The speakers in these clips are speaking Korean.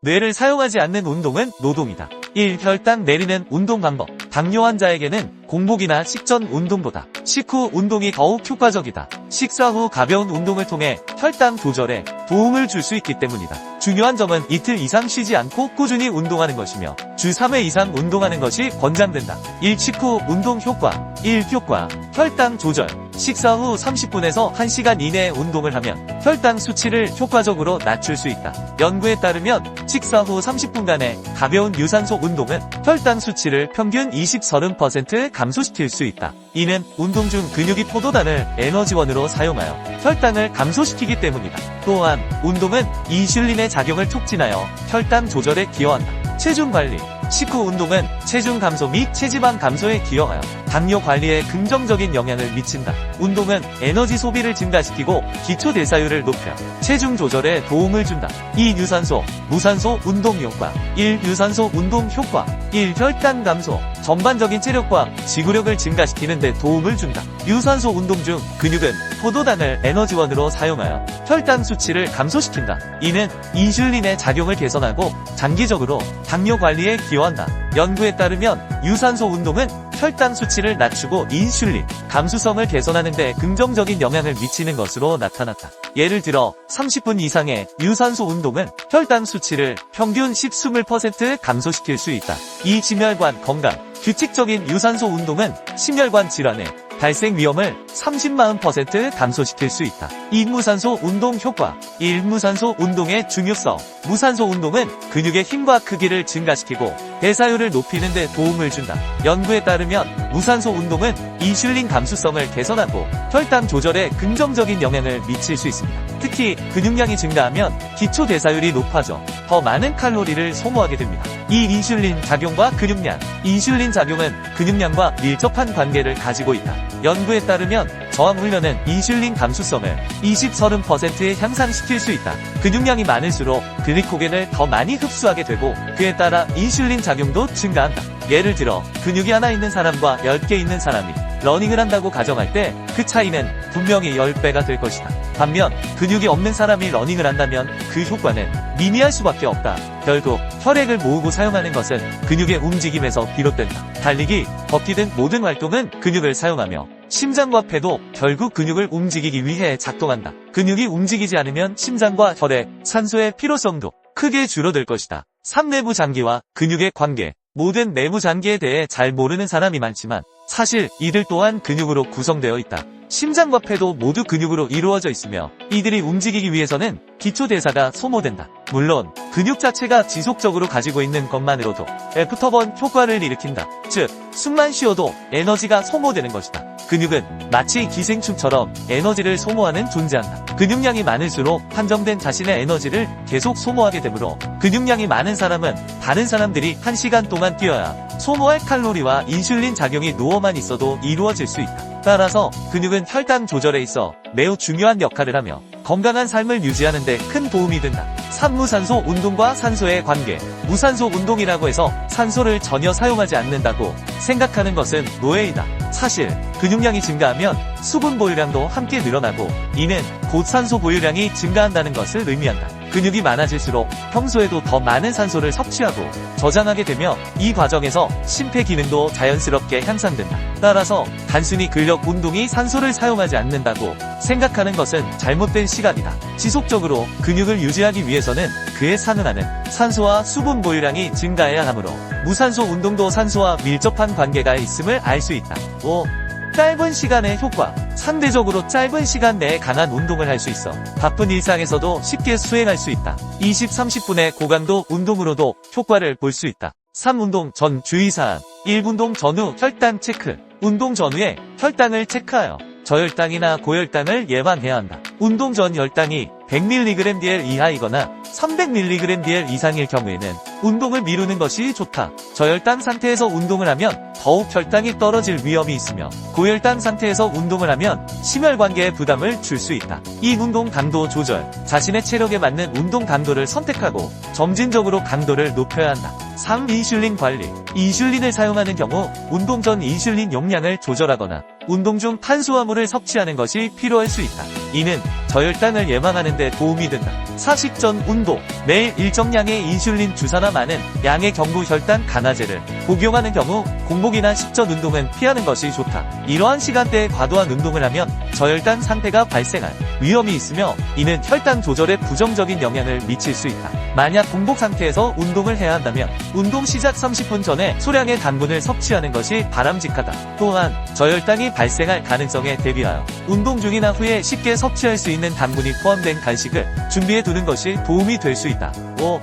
뇌를 사용하지 않는 운동은 노동이다. 1. 혈당 내리는 운동 방법. 당뇨 환자에게는 공복이나 식전 운동보다 식후 운동이 더욱 효과적이다. 식사 후 가벼운 운동을 통해 혈당 조절에 도움을 줄 수 있기 때문이다. 중요한 점은 이틀 이상 쉬지 않고 꾸준히 운동하는 것이며 주 3회 이상 운동하는 것이 권장된다. 1. 식후 운동 효과. 1. 효과. 혈당 조절. 식사 후 30분에서 1시간 이내에 운동을 하면 혈당 수치를 효과적으로 낮출 수 있다. 연구에 따르면 식사 후 30분간의 가벼운 유산소 운동은 혈당 수치를 평균 20-30% 감소시킬 수 있다. 이는 운동 중 근육이 포도당을 에너지원으로 사용하여 혈당을 감소시키기 때문이다. 또한 운동은 인슐린의 작용을 촉진하여 혈당 조절에 기여한다. 체중 관리. 식후 운동은 체중 감소 및 체지방 감소에 기여하여 당뇨 관리에 긍정적인 영향을 미친다. 운동은 에너지 소비를 증가시키고 기초 대사율을 높여 체중 조절에 도움을 준다. 2. 유산소, 무산소 운동 효과. 1. 유산소 운동 효과. 1. 혈당 감소. 전반적인 체력과 지구력을 증가시키는 데 도움을 준다. 유산소 운동 중 근육은 포도당을 에너지원으로 사용하여 혈당 수치를 감소시킨다. 이는 인슐린의 작용을 개선하고 장기적으로 당뇨 관리에 기여한다. 연구에 따르면 유산소 운동은 혈당 수치를 낮추고 인슐린 감수성을 개선하는 데 긍정적인 영향을 미치는 것으로 나타났다. 예를 들어 30분 이상의 유산소 운동은 혈당 수치를 평균 10-20% 감소시킬 수 있다. 이 심혈관 건강. 규칙적인 유산소 운동은 심혈관 질환의 발생 위험을 30-40% 감소시킬 수 있다. 2. 무산소 운동 효과. 1. 무산소 운동의 중요성. 무산소 운동은 근육의 힘과 크기를 증가시키고 대사율을 높이는 데 도움을 준다. 연구에 따르면 무산소 운동은 인슐린 감수성을 개선하고 혈당 조절에 긍정적인 영향을 미칠 수 있습니다. 특히 근육량이 증가하면 기초 대사율이 높아져 더 많은 칼로리를 소모하게 됩니다. 2. 인슐린 작용과 근육량. 인슐린 작용은 근육량과 밀접한 관계를 가지고 있다. 연구에 따르면 저항 훈련은 인슐린 감수성을 20-30%에 향상시킬 수 있다. 근육량이 많을수록 글리코겐을 더 많이 흡수하게 되고 그에 따라 인슐린 작용도 증가한다. 예를 들어 근육이 하나 있는 사람과 10개 있는 사람이 러닝을 한다고 가정할 때 그 차이는 분명히 10배가 될 것이다. 반면 근육이 없는 사람이 러닝을 한다면 그 효과는 미미할 수밖에 없다. 결국 혈액을 모으고 사용하는 것은 근육의 움직임에서 비롯된다. 달리기, 걷기 등 모든 활동은 근육을 사용하며 심장과 폐도 결국 근육을 움직이기 위해 작동한다. 근육이 움직이지 않으면 심장과 혈액, 산소의 필요성도 크게 줄어들 것이다. 3. 내부 장기와 근육의 관계. 모든 내부 장기에 대해 잘 모르는 사람이 많지만 사실 이들 또한 근육으로 구성되어 있다. 심장과 폐도 모두 근육으로 이루어져 있으며 이들이 움직이기 위해서는 기초대사가 소모된다. 물론 근육 자체가 지속적으로 가지고 있는 것만으로도 애프터번 효과를 일으킨다. 즉 숨만 쉬어도 에너지가 소모되는 것이다. 근육은 마치 기생충처럼 에너지를 소모하는 존재한다. 근육량이 많을수록 한정된 자신의 에너지를 계속 소모하게 되므로 근육량이 많은 사람은 다른 사람들이 1시간 동안 뛰어야 소모할 칼로리와 인슐린 작용이 누워만 있어도 이루어질 수 있다. 따라서 근육은 혈당 조절에 있어 매우 중요한 역할을 하며 건강한 삶을 유지하는 데 큰 도움이 된다. 3. 무산소 운동과 산소의 관계. 무산소 운동이라고 해서 산소를 전혀 사용하지 않는다고 생각하는 것은 오해이다. 사실 근육량이 증가하면 수분 보유량도 함께 늘어나고 이는 곧 산소 보유량이 증가한다는 것을 의미한다. 근육이 많아질수록 평소에도 더 많은 산소를 섭취하고 저장하게 되며 이 과정에서 심폐 기능도 자연스럽게 향상된다. 따라서 단순히 근력 운동이 산소를 사용하지 않는다고 생각하는 것은 잘못된 시각이다. 지속적으로 근육을 유지하기 위해서는 그에 상응하는 산소와 수분 보유량이 증가해야 하므로 무산소 운동도 산소와 밀접한 관계가 있음을 알 수 있다. 5. 짧은 시간의 효과. 상대적으로 짧은 시간 내에 강한 운동을 할 수 있어 바쁜 일상에서도 쉽게 수행할 수 있다. 20-30분의 고강도 운동으로도 효과를 볼 수 있다. 3. 운동 전 주의사항. 1. 운동 전후 혈당 체크. 운동 전후에 혈당을 체크하여 저혈당이나 고혈당을 예방해야 한다. 운동 전 혈당이 100mg/dl 이하이거나 300mg/dl 이상일 경우에는 운동을 미루는 것이 좋다. 저혈당 상태에서 운동을 하면 더욱 혈당이 떨어질 위험이 있으며 고혈당 상태에서 운동을 하면 심혈관계에 부담을 줄 수 있다. 2. 운동 강도 조절. 자신의 체력에 맞는 운동 강도를 선택하고 점진적으로 강도를 높여야 한다. 3. 인슐린 관리. 인슐린을 사용하는 경우 운동 전 인슐린 용량을 조절하거나 운동 중 탄수화물을 섭취하는 것이 필요할 수 있다. 이는 저혈당을 예방하는 데 도움이 된다. 사식전 운동, 매일 일정량의 인슐린 주사나 많은 양의 경부 혈당 강화제를 복용하는 경우 공복이나 식전 운동은 피하는 것이 좋다. 이러한 시간대에 과도한 운동을 하면 저혈당 상태가 발생할 위험이 있으며 이는 혈당 조절에 부정적인 영향을 미칠 수 있다. 만약 공복 상태에서 운동을 해야 한다면 운동 시작 30분 전에 소량의 당분을 섭취하는 것이 바람직하다. 또한 저혈당이 발생할 가능성에 대비하여 운동 중이나 후에 쉽게 섭취할 수 있는 당분이 포함된 간식을 준비해 두는 것이 도움이 될 수 있다. 5.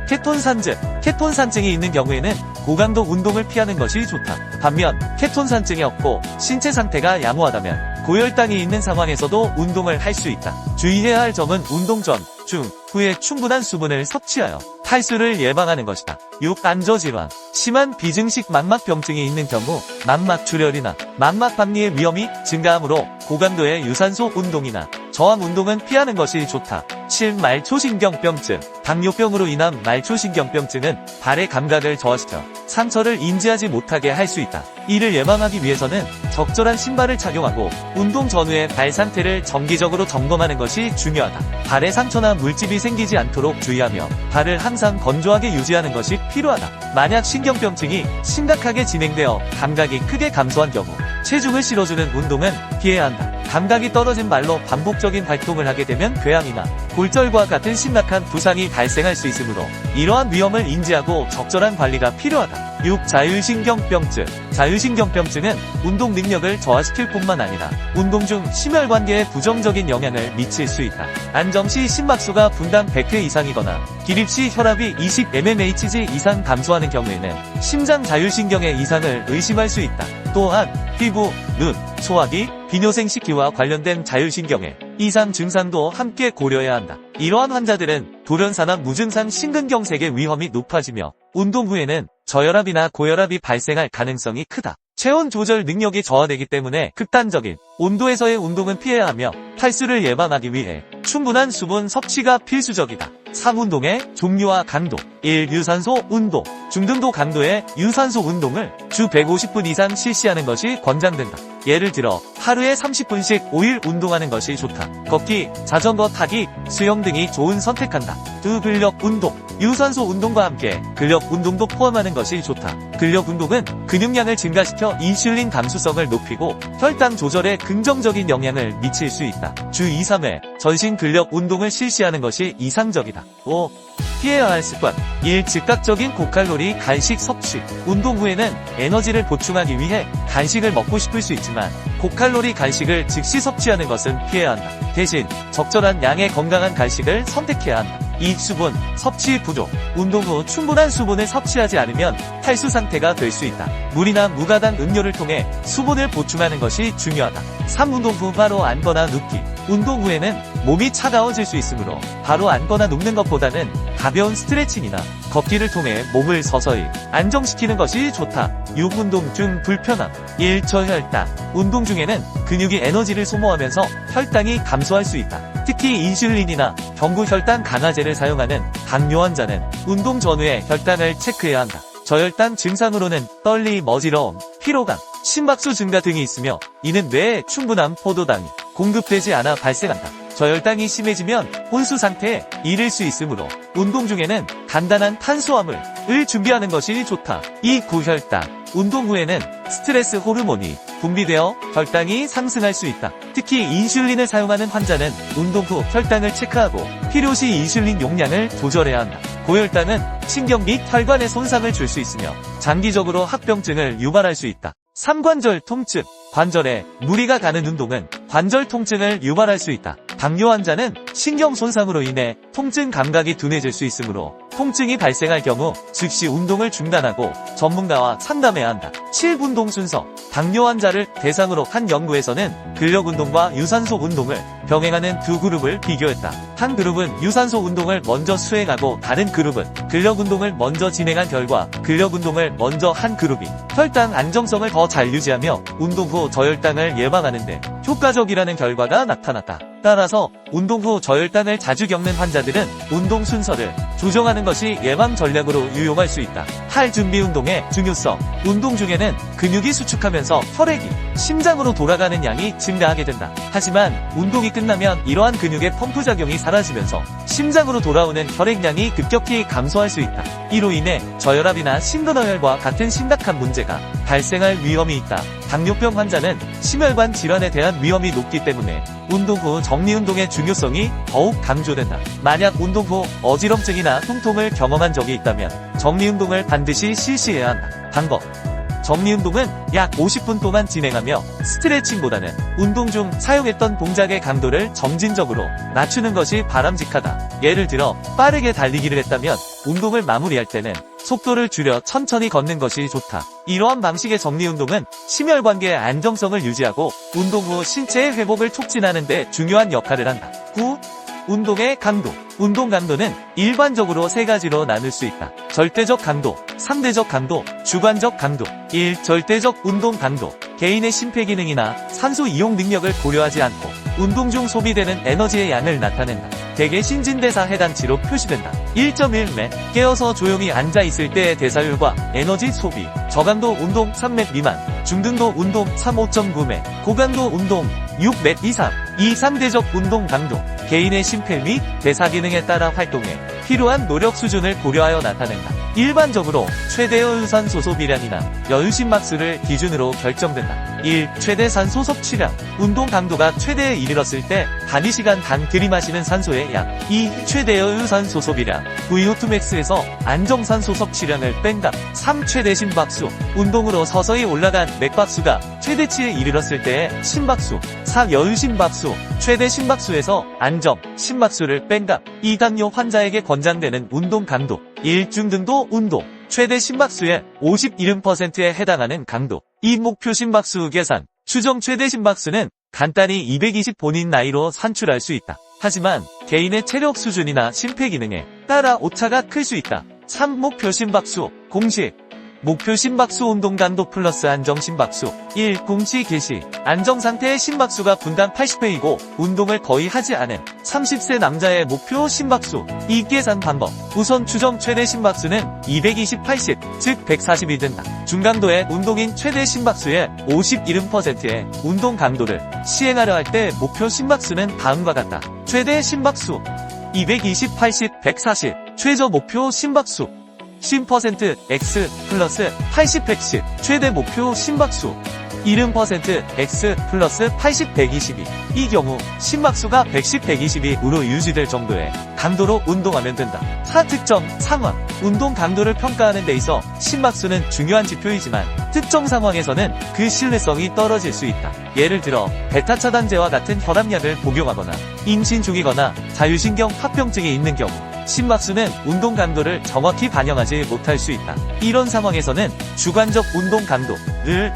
케톤산증. 케톤산증이 있는 경우에는 고강도 운동을 피하는 것이 좋다. 반면 케톤산증이 없고 신체 상태가 양호하다면 고혈당이 있는 상황에서도 운동을 할 수 있다. 주의해야 할 점은 운동 전, 중, 후에 충분한 수분을 섭취하여 탈수를 예방하는 것이다. 6. 안저질환. 심한 비증식 망막병증이 있는 경우 망막출혈이나 망막박리의 위험이 증가하므로 고강도의 유산소 운동이나 저항 운동은 피하는 것이 좋다. 7. 말초신경병증. 당뇨병으로 인한 말초신경병증은 발의 감각을 저하시켜 상처를 인지하지 못하게 할 수 있다. 이를 예방하기 위해서는 적절한 신발을 착용하고 운동 전후의 발 상태를 정기적으로 점검하는 것이 중요하다. 발에 상처나 물집이 생기지 않도록 주의하며 발을 항상 건조하게 유지하는 것이 필요하다. 만약 신경병증이 심각하게 진행되어 감각이 크게 감소한 경우 체중을 실어주는 운동은 피해야 한다. 감각이 떨어진 발로 반복적인 활동을 하게 되면 궤양이나 골절과 같은 심각한 부상이 발생할 수 있으므로 이러한 위험을 인지하고 적절한 관리가 필요하다. 6. 자율신경병증. 자율신경병증은 운동 능력을 저하시킬 뿐만 아니라 운동 중 심혈관계에 부정적인 영향을 미칠 수 있다. 안정 시 심박수가 분당 100회 이상이거나 기립 시 혈압이 20mmHg 이상 감소하는 경우에는 심장 자율신경의 이상을 의심할 수 있다. 또한 피부, 눈, 소화기, 비뇨생식기와 관련된 자율신경의 이상 증상도 함께 고려해야 한다. 이러한 환자들은 돌연사나 무증상 심근경색의 위험이 높아지며 운동 후에는 저혈압이나 고혈압이 발생할 가능성이 크다. 체온 조절 능력이 저하되기 때문에 극단적인 온도에서의 운동은 피해야 하며 탈수를 예방하기 위해 충분한 수분 섭취가 필수적이다. 3. 운동의 종류와 강도. 1. 유산소 운동. 중등도 강도의 유산소 운동을 주 150분 이상 실시하는 것이 권장된다. 예를 들어 하루에 30분씩 5일 운동하는 것이 좋다. 걷기, 자전거 타기, 수영 등이 좋은 선택한다. 2. 근력 운동. 유산소 운동과 함께 근력 운동도 포함하는 것이 좋다. 근력 운동은 근육량을 증가시켜 인슐린 감수성을 높이고 혈당 조절에 긍정적인 영향을 미칠 수 있다. 주 2, 3회 전신 근력 운동을 실시하는 것이 이상적이다. 5. 피해야 할 습관. 1. 즉각적인 고칼로리 간식 섭취. 운동 후에는 에너지를 보충하기 위해 간식을 먹고 싶을 수 있지만 고칼로리 간식을 즉시 섭취하는 것은 피해야 한다. 대신 적절한 양의 건강한 간식을 선택해야 한다. 2. 수분 섭취 부족. 운동 후 충분한 수분을 섭취하지 않으면 탈수 상태가 될 수 있다. 물이나 무가당 음료를 통해 수분을 보충하는 것이 중요하다. 3. 운동 후 바로 앉거나 눕기. 운동 후에는 몸이 차가워질 수 있으므로 바로 앉거나 눕는 것보다는 가벼운 스트레칭이나 걷기를 통해 몸을 서서히 안정시키는 것이 좋다. 6. 운동 중 불편함. 1. 저혈당. 운동 중에는 근육이 에너지를 소모하면서 혈당이 감소할 수 있다. 특히 인슐린이나 경부 혈당 강화제를 사용하는 당뇨 환자는 운동 전후에 혈당을 체크해야 한다. 저혈당 증상으로는 떨림, 어지러움, 피로감, 심박수 증가 등이 있으며 이는 뇌에 충분한 포도당이 공급되지 않아 발생한다. 저혈당이 심해지면 혼수 상태에 이를 수 있으므로 운동 중에는 간단한 탄수화물을 준비하는 것이 좋다. 2. 고혈당. 운동 후에는 스트레스 호르몬이 분비되어 혈당이 상승할 수 있다. 특히 인슐린을 사용하는 환자는 운동 후 혈당을 체크하고 필요시 인슐린 용량을 조절해야 한다. 고혈당은 신경 및 혈관에 손상을 줄 수 있으며 장기적으로 합병증을 유발할 수 있다. 3. 관절 통증. 관절에 무리가 가는 운동은 관절 통증을 유발할 수 있다. 당뇨 환자는 신경 손상으로 인해 통증 감각이 둔해질 수 있으므로 통증이 발생할 경우 즉시 운동을 중단하고 전문가와 상담해야 한다. 7. 운동 순서. 당뇨 환자를 대상으로 한 연구에서는 근력 운동과 유산소 운동을 병행하는 두 그룹을 비교했다. 한 그룹은 유산소 운동을 먼저 수행하고 다른 그룹은 근력 운동을 먼저 진행한 결과 근력 운동을 먼저 한 그룹이 혈당 안정성을 더 잘 유지하며 운동 후 저혈당을 예방하는데 효과적이라는 결과가 나타났다. 따라서 운동 후 저혈당을 자주 겪는 환자들은 운동 순서를 조정하는 것이 예방 전략으로 유용할 수 있다. 할 준비 운동의 중요성. 운동 중에는 근육이 수축하면서 혈액이 심장으로 돌아가는 양이 증가하게 된다. 하지만 운동이 끝나면 이러한 근육의 펌프 작용이 사라지면서 심장으로 돌아오는 혈액량이 급격히 감소할 수 있다. 이로 인해 저혈압이나 심근어혈과 같은 심각한 문제가 발생할 위험이 있다. 당뇨병 환자는 심혈관 질환에 대한 위험이 높기 때문에 운동 후 정리운동의 중요성이 더욱 강조된다. 만약 운동 후 어지럼증이나 통통을 경험한 적이 있다면 정리운동을 반드시 실시해야 한다. 방법: 정리운동은 약 50분 동안 진행하며 스트레칭보다는 운동 중 사용했던 동작의 강도를 점진적으로 낮추는 것이 바람직하다. 예를 들어 빠르게 달리기를 했다면 운동을 마무리할 때는 속도를 줄여 천천히 걷는 것이 좋다. 이러한 방식의 정리운동은 심혈관계의 안정성을 유지하고 운동 후 신체의 회복을 촉진하는 데 중요한 역할을 한다. 9. 운동의 강도. 운동 강도는 일반적으로 세 가지로 나눌 수 있다. 절대적 강도, 상대적 강도, 주관적 강도. 1. 절대적 운동 강도. 개인의 심폐기능이나 산소 이용 능력을 고려하지 않고 운동 중 소비되는 에너지의 양을 나타낸다. 대개 신진대사 해당치로 표시된다. 1.1매. 깨어서 조용히 앉아있을 때의 대사율과 에너지 소비. 저강도 운동 3매 미만, 중등도 운동 3.5.9매, 고강도 운동 6매 이상. 2. 상대적 운동 강도. 개인의 심폐 및 대사 기능에 따라 활동에 필요한 노력 수준을 고려하여 나타낸다. 일반적으로 최대의 유산소 소비량이나 여유심박수를 기준으로 결정된다. 1. 최대 산소 섭취량. 운동 강도가 최대에 이르렀을 때 단위시간 당 들이마시는 산소의 양. 2. 최대의 유산소 소비량. VO2max에서 안정산소 섭취량을 뺀다. 3. 최대 심박수. 운동으로 서서히 올라간 맥박수가 최대치에 이르렀을 때의 심박수. 4. 여유심박수. 최대 심박수에서 안정 심박수를 뺀다. 2. 당뇨 환자에게 권장되는 운동 강도. 1. 중등도 운동. 최대 심박수의 51%에 해당하는 강도. 2. 목표 심박수 계산. 추정 최대 심박수는 간단히 220 본인 나이로 산출할 수 있다. 하지만 개인의 체력 수준이나 심폐기능에 따라 오차가 클 수 있다. 3. 목표 심박수. 공식. 목표 심박수 운동 강도 플러스 안정 심박수. 1. 공시 개시. 안정 상태의 심박수가 분당 80회이고 운동을 거의 하지 않은 30세 남자의 목표 심박수. 이 계산 방법. 우선 추정 최대 심박수는 220/80, 즉 140이 된다. 중강도의 운동인 최대 심박수의 51%의 운동 강도를 시행하려 할 때 목표 심박수는 다음과 같다. 최대 심박수 220/80, 140. 최저 목표 심박수 10% X 플러스 80, 110. 최대 목표 심박수 70% X 플러스 80, 122. 이 경우 심박수가 110, 122으로 유지될 정도의 강도로 운동하면 된다. 4. 특정 상황. 운동 강도를 평가하는 데 있어 심박수는 중요한 지표이지만 특정 상황에서는 그 신뢰성이 떨어질 수 있다. 예를 들어 베타 차단제와 같은 혈압약을 복용하거나 임신 중이거나 자율신경 합병증이 있는 경우 심박수는 운동 강도를 정확히 반영하지 못할 수 있다. 이런 상황에서는 주관적 운동 강도를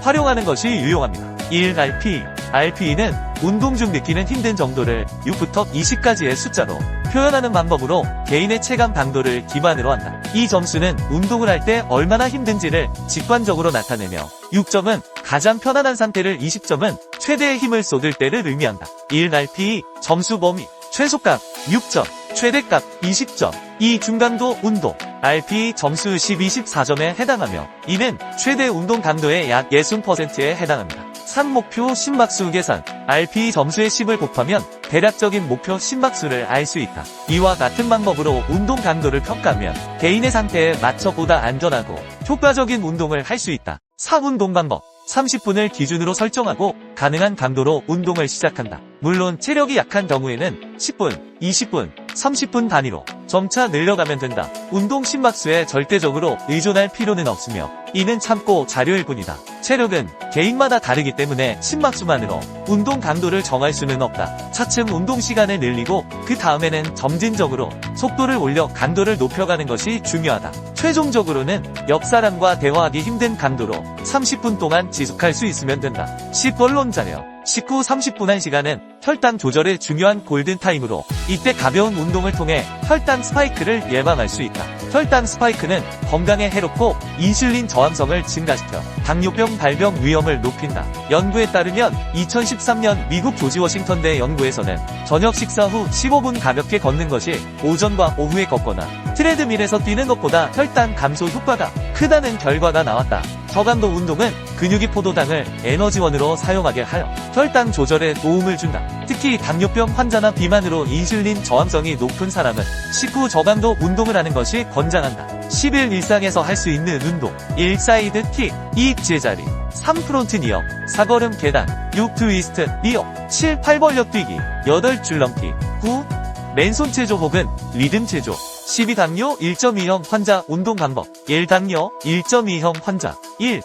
활용하는 것이 유용합니다. 1. RPE. RPE는 운동 중 느끼는 힘든 정도를 6부터 20까지의 숫자로 표현하는 방법으로 개인의 체감 강도를 기반으로 한다. 이 점수는 운동을 할 때 얼마나 힘든지를 직관적으로 나타내며 6점은 가장 편안한 상태를, 20점은 최대의 힘을 쏟을 때를 의미한다. 1. RPE 점수 범위. 최소값 6점, 최대값 20점. 2. 중강도 운동. RPE 점수 10, 24점에 해당하며 이는 최대 운동 강도의 약 60%에 해당합니다. 3. 목표 심박수 계산. RPE 점수의 10을 곱하면 대략적인 목표 심박수를 알 수 있다. 이와 같은 방법으로 운동 강도를 평가하면 개인의 상태에 맞춰 보다 안전하고 효과적인 운동을 할 수 있다. 4. 운동 방법. 30분을 기준으로 설정하고 가능한 강도로 운동을 시작한다. 물론 체력이 약한 경우에는 10분, 20분, 30분 단위로 점차 늘려가면 된다. 운동 심박수에 절대적으로 의존할 필요는 없으며 이는 참고 자료일 뿐이다. 체력은 개인마다 다르기 때문에 심박수만으로 운동 강도를 정할 수는 없다. 차츰 운동 시간을 늘리고 그 다음에는 점진적으로 속도를 올려 강도를 높여가는 것이 중요하다. 최종적으로는 옆 사람과 대화하기 힘든 강도로 30분 동안 지속할 수 있으면 된다. 10. 본론 자료. 식후 30분 1시간은 혈당 조절의 중요한 골든타임으로 이때 가벼운 운동을 통해 혈당 스파이크를 예방할 수 있다. 혈당 스파이크는 건강에 해롭고 인슐린 저항성을 증가시켜 당뇨병 발병 위험을 높인다. 연구에 따르면 2013년 미국 조지 워싱턴대 연구에서는 저녁 식사 후 15분 가볍게 걷는 것이 오전과 오후에 걷거나 트레드밀에서 뛰는 것보다 혈당 감소 효과가 크다는 결과가 나왔다. 저감도 운동은 근육이 포도당을 에너지원으로 사용하게 하여 혈당 조절에 도움을 준다. 특히 당뇨병 환자나 비만으로 인슐린 저항성이 높은 사람은 식후 저감도 운동을 하는 것이 권장한다. 10일 일상에서 할 수 있는 운동: 1. 사이드 킥, 2. 제자리, 3. 프론트 니어, 4. 걸음 계단, 6. 트위스트 니어, 7. 팔벌력 뛰기, 8. 줄넘기, 9. 맨손 체조 혹은 리듬 체조. 12. 당뇨 1.2형 환자 운동 방법. 1. 당뇨 1.2형 환자. 1.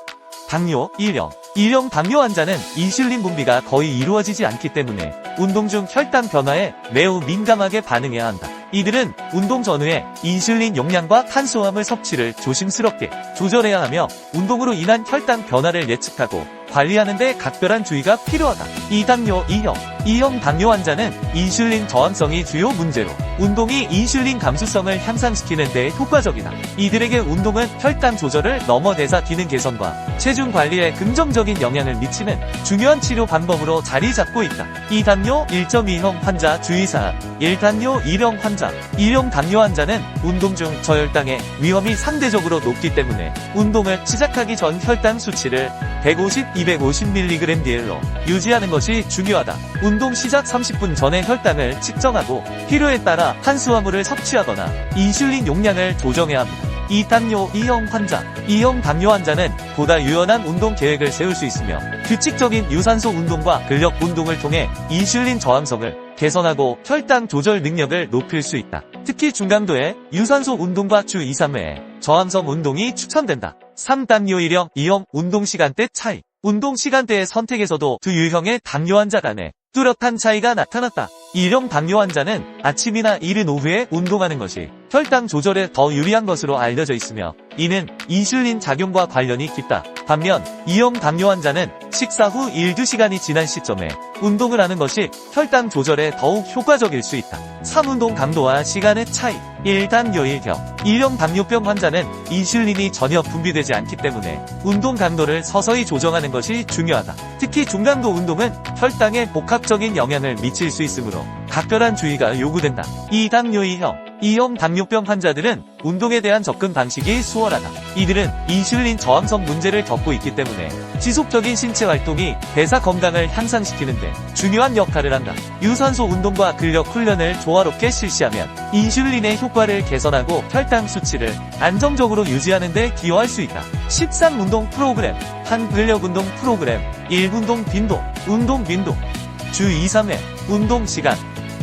당뇨 1형. 1형 당뇨 환자는 인슐린 분비가 거의 이루어지지 않기 때문에 운동 중 혈당 변화에 매우 민감하게 반응해야 한다. 이들은 운동 전후에 인슐린 용량과 탄수화물 섭취를 조심스럽게 조절해야 하며 운동으로 인한 혈당 변화를 예측하고 관리하는 데 각별한 주의가 필요하다. 2. 당뇨 2형. 2형 당뇨 환자는 인슐린 저항성이 주요 문제로 운동이 인슐린 감수성을 향상시키는 데 효과적이다. 이들에게 운동은 혈당 조절을 넘어 대사 기능 개선과 체중 관리에 긍정적인 영향을 미치는 중요한 치료 방법으로 자리 잡고 있다. 2. 당뇨 1.2형 환자 주의사항. 1. 당뇨 1형 환자. 1형 당뇨 환자는 운동 중 저혈당의 위험이 상대적으로 높기 때문에 운동을 시작하기 전 혈당 수치를 150-250mg/dl로 유지하는 것이 중요하다. 운동 시작 30분 전에 혈당을 측정하고 필요에 따라 탄수화물을 섭취하거나 인슐린 용량을 조정해야 합니다. 2. 당뇨 2형 환자. 2형 당뇨 환자는 보다 유연한 운동 계획을 세울 수 있으며 규칙적인 유산소 운동과 근력 운동을 통해 인슐린 저항성을 개선하고 혈당 조절 능력을 높일 수 있다. 특히 중강도의 유산소 운동과 주 2, 3회 저항성 운동이 추천된다. 3. 당뇨 1형, 2형 운동 시간대 차이. 운동 시간대의 선택에서도 두 유형의 당뇨 환자 간에 뚜렷한 차이가 나타났다. 1형 당뇨 환자는 아침이나 이른 오후에 운동하는 것이 혈당 조절에 더 유리한 것으로 알려져 있으며 이는 인슐린 작용과 관련이 깊다. 반면 2형 당뇨 환자는 식사 후 1-2시간이 지난 시점에 운동을 하는 것이 혈당 조절에 더욱 효과적일 수 있다. 3. 운동 강도와 시간의 차이. 1. 당뇨 1형. 1형 당뇨병 환자는 인슐린이 전혀 분비되지 않기 때문에 운동 강도를 서서히 조정하는 것이 중요하다. 특히 중강도 운동은 혈당에 복합적인 영향을 미칠 수 있으므로 각별한 주의가 요구된다. 2. 당뇨 2형. 2형 당뇨병 환자들은 운동에 대한 접근 방식이 수월하다. 이들은 인슐린 저항성 문제를 겪고 있기 때문에 지속적인 신체 활동이 대사 건강을 향상시키는데 중요한 역할을 한다. 유산소 운동과 근력 훈련을 조화롭게 실시하면 인슐린의 효과를 개선하고 혈당 수치를 안정적으로 유지하는 데 기여할 수 있다. 13. 운동 프로그램. 한 근력 운동 프로그램. 1. 운동 빈도. 운동 빈도. 주 2, 3회. 운동 시간.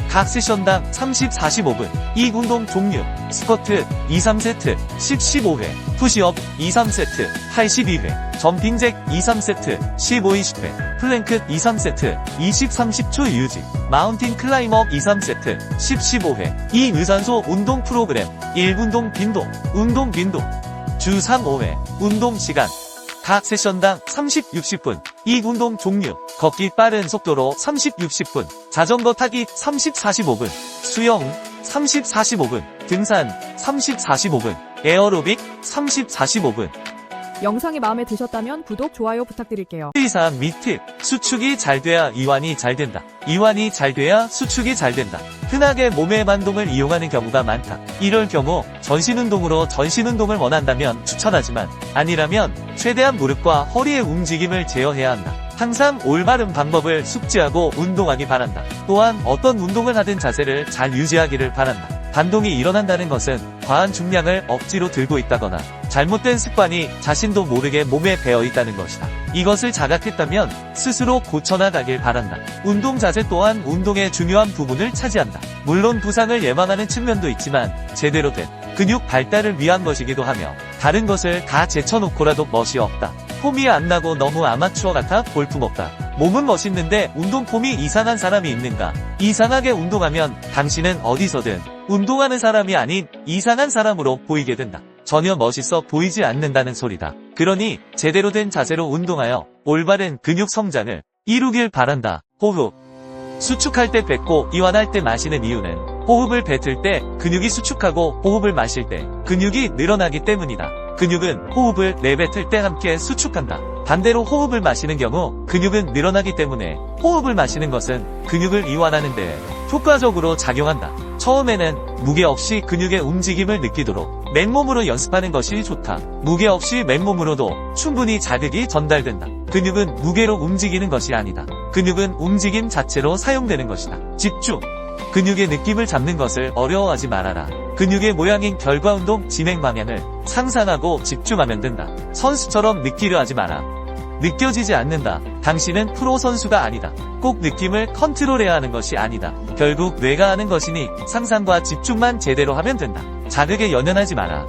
각 세션당 30-45분. 2. 운동 종류. 스쿼트 2-3세트 10-15회. 푸시업 2-3세트 8-12회. 점핑잭 2-3세트 15-20회. 플랭크 2-3세트 20-30초 유지. 마운틴 클라임업 2-3세트 10-15회. 2. 유산소 운동 프로그램. 1. 운동 빈도. 운동 빈도. 주 3-5회. 운동 시간 각 세션당 30-60분. 2. 운동 종류. 걷기 빠른 속도로 30-60분. 자전거 타기 30-45분. 수영 30-45분. 등산 30-45분. 에어로빅 30-45분. 영상이 마음에 드셨다면 구독, 좋아요 부탁드릴게요. 주의사항 및 팁. 수축이 잘 돼야 이완이 잘 된다. 이완이 잘 돼야 수축이 잘 된다. 흔하게 몸의 반동을 이용하는 경우가 많다. 이럴 경우 전신운동으로 전신운동을 원한다면 추천하지만 아니라면 최대한 무릎과 허리의 움직임을 제어해야 한다. 항상 올바른 방법을 숙지하고 운동하기 바란다. 또한 어떤 운동을 하든 자세를 잘 유지하기를 바란다. 반동이 일어난다는 것은 과한 중량을 억지로 들고 있다거나 잘못된 습관이 자신도 모르게 몸에 배어 있다는 것이다. 이것을 자각했다면 스스로 고쳐나가길 바란다. 운동 자세 또한 운동의 중요한 부분을 차지한다. 물론 부상을 예방하는 측면도 있지만 제대로 된 근육 발달을 위한 것이기도 하며 다른 것을 다 제쳐놓고라도 멋이 없다. 폼이 안 나고 너무 아마추어 같아 볼품없다. 몸은 멋있는데 운동 폼이 이상한 사람이 있는가? 이상하게 운동하면 당신은 어디서든 운동하는 사람이 아닌 이상한 사람으로 보이게 된다. 전혀 멋있어 보이지 않는다는 소리다. 그러니 제대로 된 자세로 운동하여 올바른 근육 성장을 이루길 바란다. 호흡. 수축할 때 뱉고 이완할 때 마시는 이유는 호흡을 뱉을 때 근육이 수축하고 호흡을 마실 때 근육이 늘어나기 때문이다. 근육은 호흡을 내뱉을 때 함께 수축한다. 반대로 호흡을 마시는 경우 근육은 늘어나기 때문에 호흡을 마시는 것은 근육을 이완하는 데 효과적으로 작용한다. 처음에는 무게 없이 근육의 움직임을 느끼도록 맨몸으로 연습하는 것이 좋다. 무게 없이 맨몸으로도 충분히 자극이 전달된다. 근육은 무게로 움직이는 것이 아니다. 근육은 움직임 자체로 사용되는 것이다. 집중. 근육의 느낌을 잡는 것을 어려워하지 말아라. 근육의 모양인 결과운동 진행 방향을 상상하고 집중하면 된다. 선수처럼 느끼려 하지 마라. 느껴지지 않는다. 당신은 프로 선수가 아니다. 꼭 느낌을 컨트롤해야 하는 것이 아니다. 결국 뇌가 하는 것이니 상상과 집중만 제대로 하면 된다. 자극에 연연하지 마라.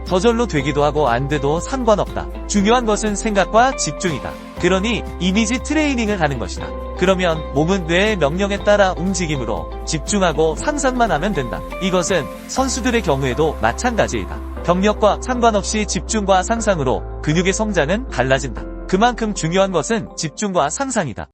저절로 되기도 하고 안 돼도 상관없다. 중요한 것은 생각과 집중이다. 그러니 이미지 트레이닝을 하는 것이다. 그러면 몸은 뇌의 명령에 따라 움직임으로 집중하고 상상만 하면 된다. 이것은 선수들의 경우에도 마찬가지이다. 경력과 상관없이 집중과 상상으로 근육의 성장은 달라진다. 그만큼 중요한 것은 집중과 상상이다.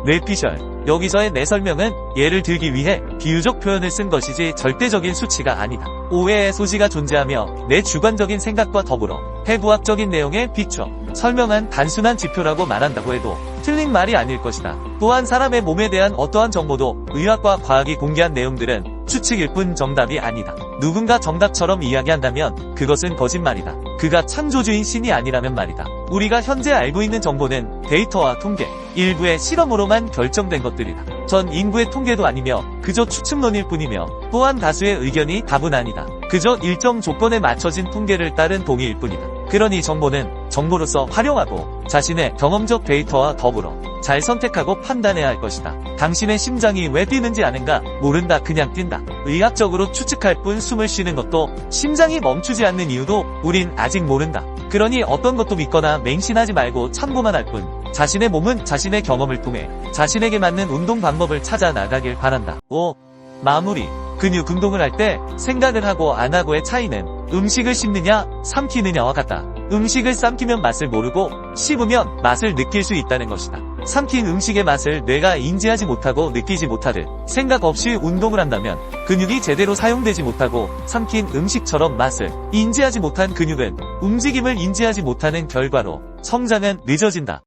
뇌피셜. 여기서의 내 설명은 예를 들기 위해 비유적 표현을 쓴 것이지 절대적인 수치가 아니다. 오해의 소지가 존재하며 내 주관적인 생각과 더불어 해부학적인 내용에 비춰 설명한 단순한 지표라고 말한다고 해도 틀린 말이 아닐 것이다. 또한 사람의 몸에 대한 어떠한 정보도 의학과 과학이 공개한 내용들은 추측일 뿐 정답이 아니다. 누군가 정답처럼 이야기한다면 그것은 거짓말이다. 그가 창조주인 신이 아니라면 말이다. 우리가 현재 알고 있는 정보는 데이터와 통계, 일부의 실험으로만 결정된 것들이다. 전 인구의 통계도 아니며 그저 추측론일 뿐이며 또한 다수의 의견이 답은 아니다. 그저 일정 조건에 맞춰진 통계를 따른 동의일 뿐이다. 그러니 정보는 정보로서 활용하고 자신의 경험적 데이터와 더불어 잘 선택하고 판단해야 할 것이다. 당신의 심장이 왜 뛰는지 아는가? 모른다. 그냥 뛴다. 의학적으로 추측할 뿐 숨을 쉬는 것도 심장이 멈추지 않는 이유도 우린 아직 모른다. 그러니 어떤 것도 믿거나 맹신하지 말고 참고만 할 뿐 자신의 몸은 자신의 경험을 통해 자신에게 맞는 운동 방법을 찾아 나가길 바란다. 5. 마무리. 근육 운동을 할 때 생각을 하고 안 하고의 차이는 음식을 씹느냐 삼키느냐와 같다. 음식을 삼키면 맛을 모르고 씹으면 맛을 느낄 수 있다는 것이다. 삼킨 음식의 맛을 뇌가 인지하지 못하고 느끼지 못하듯 생각 없이 운동을 한다면 근육이 제대로 사용되지 못하고 삼킨 음식처럼 맛을 인지하지 못한 근육은 움직임을 인지하지 못하는 결과로 성장은 늦어진다.